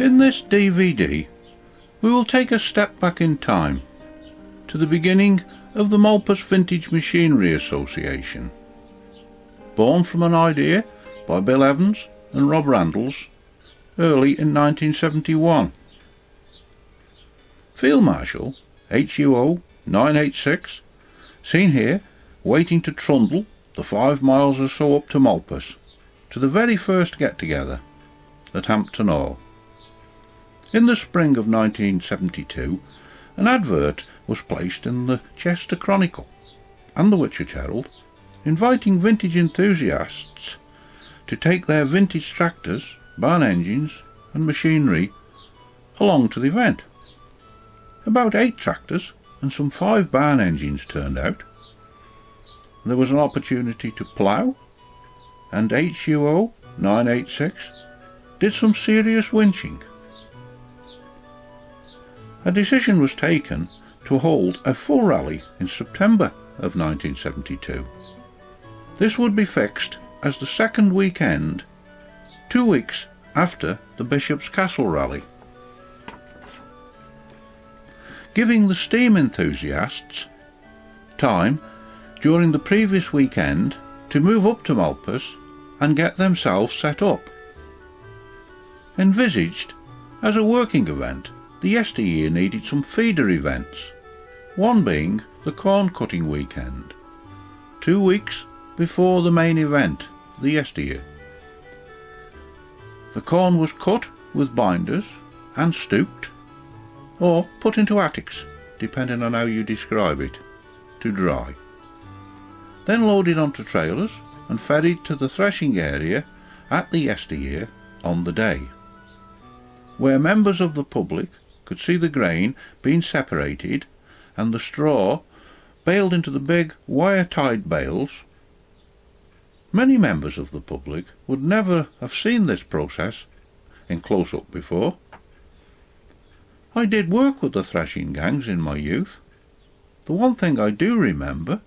In this DVD, we will take a step back in time to the beginning of the Malpas Vintage Machinery Association, born from an idea by Bill Evans and Rob Randalls early in 1971. Field Marshal HUO 986, seen here waiting to trundle the 5 miles or so up to Malpas to the very first get-together at Hampton Hall. In the spring of 1972, an advert was placed in the Chester Chronicle and the Whitchurch Herald, inviting vintage enthusiasts to take their vintage tractors, barn engines and machinery along to the event. About 8 tractors and some 5 barn engines turned out. There was an opportunity to plough, and HUO 986 did some serious winching. A decision was taken to hold a full rally in September of 1972. This would be fixed as the second weekend, 2 weeks after the Bishop's Castle rally, giving the steam enthusiasts time during the previous weekend to move up to Malpas and get themselves set up. Envisaged as a working event, the yesteryear needed some feeder events, one being the corn cutting weekend, 2 weeks before the main event, the yesteryear. The corn was cut with binders and stooped, or put into attics, depending on how you describe it, to dry. Then loaded onto trailers and ferried to the threshing area at the yesteryear on the day, where members of the public could see the grain being separated and the straw baled into the big wire-tied bales. Many members of the public would never have seen this process in close-up before. I did work with the threshing gangs in my youth. The one thing I do remember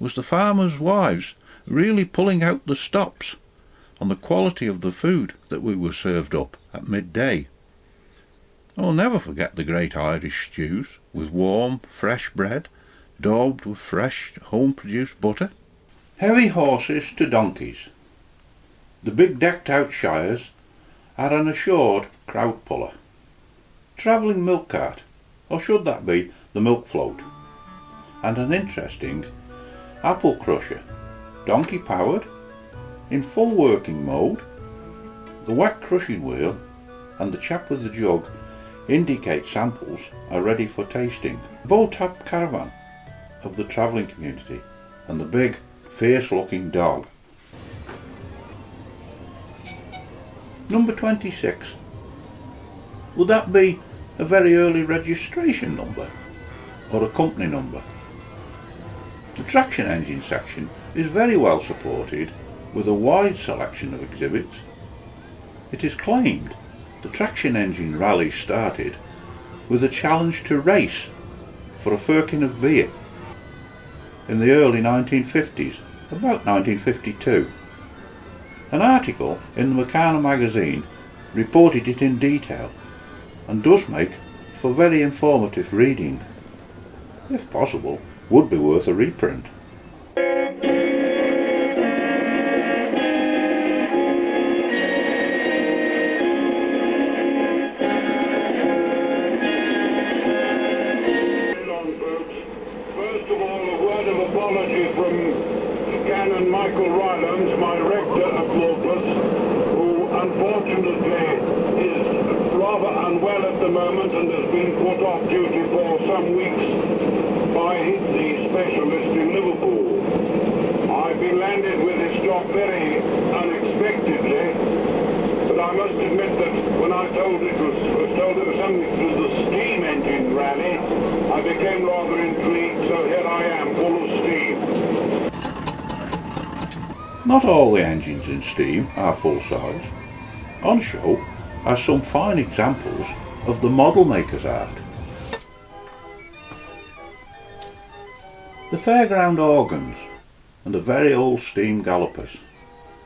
was the farmers' wives really pulling out the stops on the quality of the food that we were served up at midday. I'll never forget the great Irish stews with warm, fresh bread, daubed with fresh, home-produced butter. Heavy horses to donkeys. The big decked-out shires are an assured crowd puller. Travelling milk cart, or should that be the milk float, and an interesting apple crusher, donkey powered, in full working mode. The wet crushing wheel and the chap with the jug indicate samples are ready for tasting. Bull-tapped caravan of the travelling community, and the big fierce looking dog. Number 26. Would that be a very early registration number or a company number? The traction engine section is very well supported with a wide selection of exhibits. It is claimed the traction engine rally started with a challenge to race for a firkin of beer in the early 1950s, about 1952. An article in the Meccana magazine reported it in detail and does make for very informative reading. If possible, would be worth a reprint. My rector at Malpas, who unfortunately is rather unwell at the moment and has been put off duty for some weeks by the specialist in Liverpool. I've been landed with this job very unexpectedly, but I must admit that when I was told it was something to do with the steam engine rally, I became rather intrigued, so here I am, full of steam. Not all the engines in steam are full size. On show are some fine examples of the model maker's art. The fairground organs and the very old steam gallopers,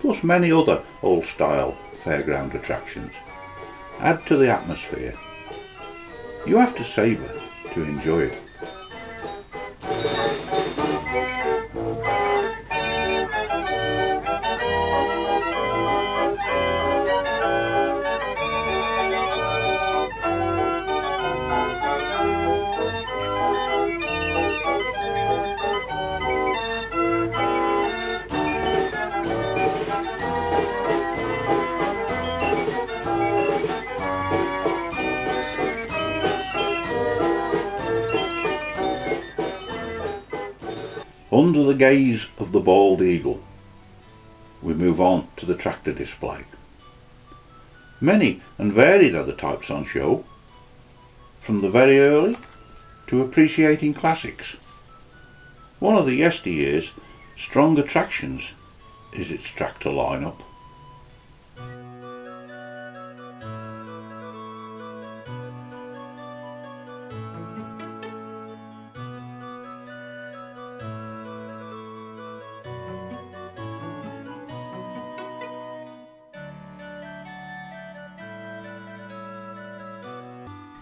plus many other old style fairground attractions. add to the atmosphere. You have to savour to enjoy it. Under the gaze of the bald eagle, we move on to the tractor display. Many and varied are the types on show, from the very early to appreciating classics. One of the yesteryear's strong attractions is its tractor lineup.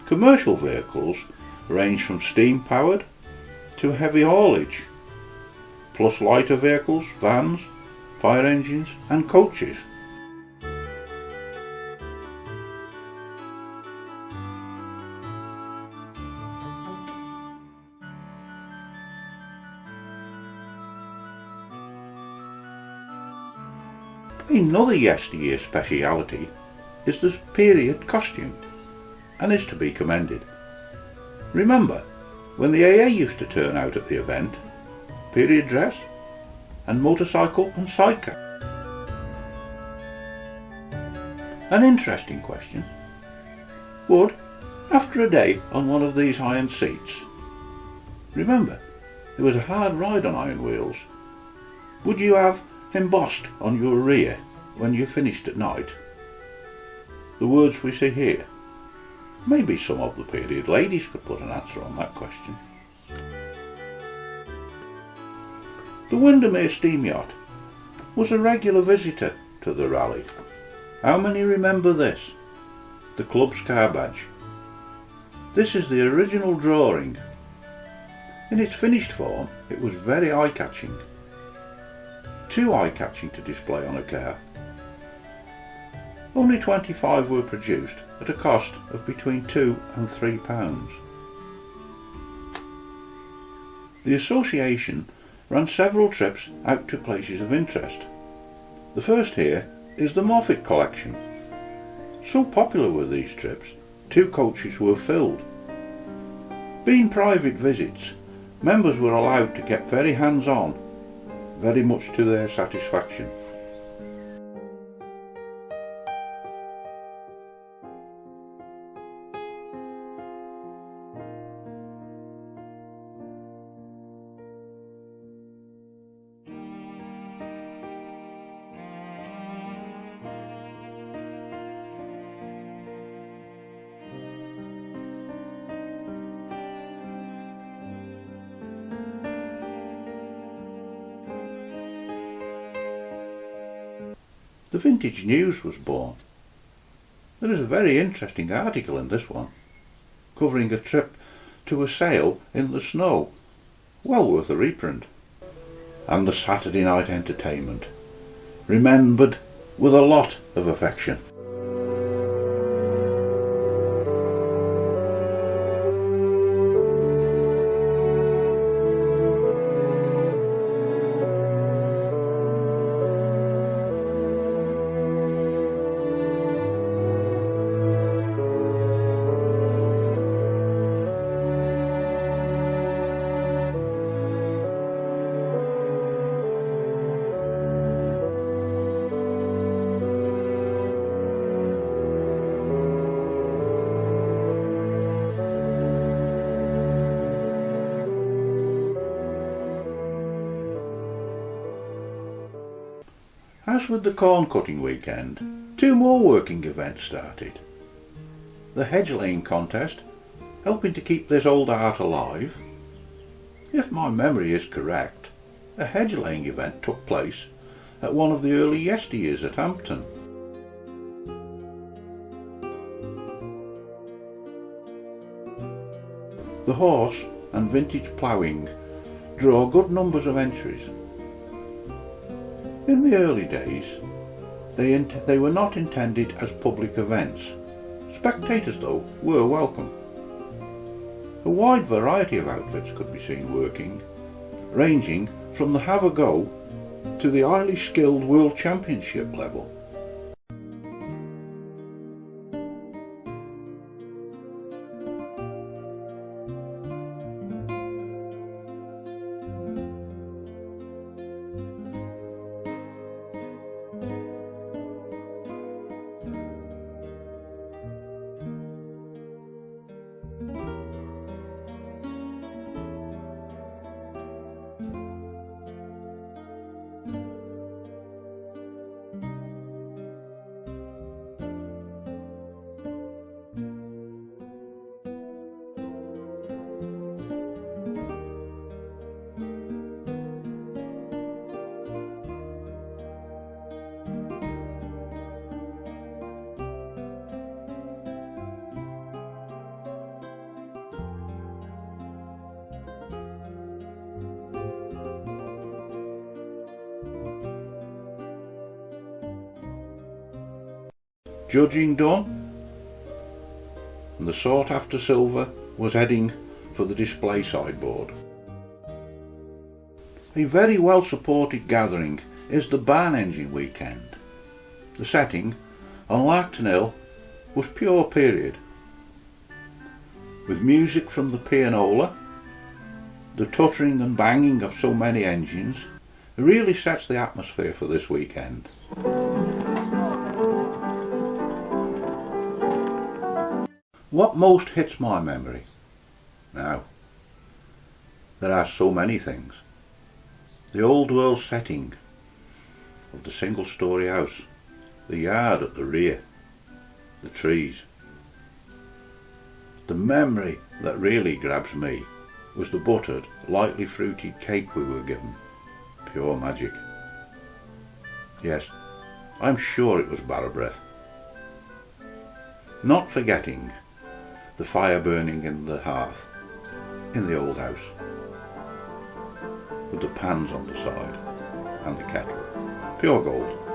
Commercial vehicles range from steam-powered to heavy haulage, plus lighter vehicles, vans, fire engines and coaches. Another yesteryear speciality is the period costume, and is to be commended. Remember when the AA used to turn out at the event, period dress and motorcycle and sidecar. An interesting question. Would, after a day on one of these iron seats, remember it was a hard ride on iron wheels, would you have embossed on your rear when you finished at night the words we see here? Maybe some of the period ladies could put an answer on that question. The Windermere steam yacht was a regular visitor to the rally. How many remember this? The club's car badge. This is the original drawing. In its finished form, it was very eye-catching. Too eye-catching to display on a car. Only 25 were produced at a cost of between £2 and £3. The association ran several trips out to places of interest. The first here is the Moffat collection. So popular were these trips, 2 coaches were filled. Being private visits, members were allowed to get very hands-on, very much to their satisfaction. The Vintage News was born. There is a very interesting article in this one, covering a trip to a sale in the snow, well worth a reprint. And the Saturday night entertainment, remembered with a lot of affection. As with the corn cutting weekend, 2 more working events started. The hedge laying contest, helping to keep this old art alive. If my memory is correct, a hedge laying event took place at one of the early yesteryears at Hampton. The horse and vintage ploughing draw good numbers of entries. In the early days, they were not intended as public events. Spectators, though, were welcome. A wide variety of outfits could be seen working, ranging from the have-a-go to the highly skilled World Championship level. Judging done, and the sought after silver was heading for the display sideboard. A very well supported gathering is the barn engine weekend. The setting on Larkton Hill was pure period, with music from the pianola, the tuttering and banging of so many engines. It really sets the atmosphere for this weekend. What most hits my memory? Now, there are so many things. The old world setting of the single-storey house, the yard at the rear, the trees. The memory that really grabs me was the buttered, lightly fruited cake we were given. Pure magic. Yes, I'm sure it was barra breath. Not forgetting the fire burning in the hearth in the old house, with the pans on the side and the kettle. Pure gold.